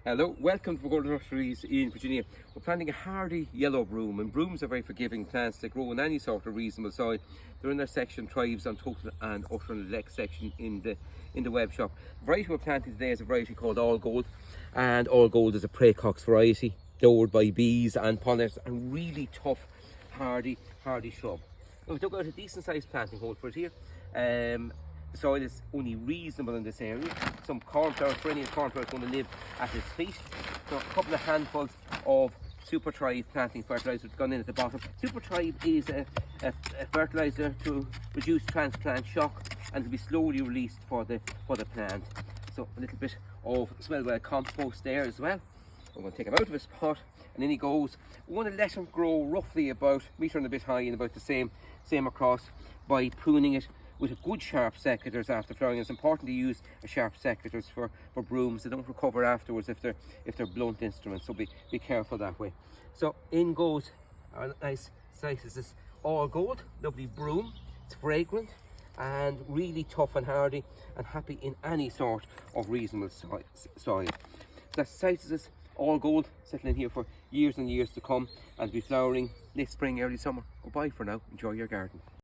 Hello, welcome to Pergola Nurseries in Virginia. We're planting a hardy yellow broom, and brooms are very forgiving plants that grow in any sort of reasonable soil. They're in their section, thrives on total and utter neglect section in the web shop. The variety we're planting today is a variety called All Gold, and All Gold is a praecox variety, devoured by bees and pollinators, and really tough, hardy shrub. Now, we took out a decent sized planting hole for it here. The soil is only reasonable in this area. Some cornflower, perennial cornflower is going to live at its feet. So a couple of handfuls of Super Thrive planting fertilizer has gone in at the bottom. Super Thrive is a fertilizer to reduce transplant shock and to be slowly released for the plant. So a little bit of smell well compost there as well. I'm going to take him out of his pot, and in he goes. We want to let him grow roughly about a metre and a bit high and about the same across by pruning it with a good sharp secateurs after flowering. It's important to use a sharp secateurs for brooms. They don't recover afterwards if they're blunt instruments, so be careful that way. So in goes our nice Cytisus All Gold, lovely broom. It's fragrant and really tough and hardy and happy in any sort of reasonable soil. That's Cytisus All Gold, settling here for years and years to come, and be flowering late spring, early summer. Goodbye for now. Enjoy your garden.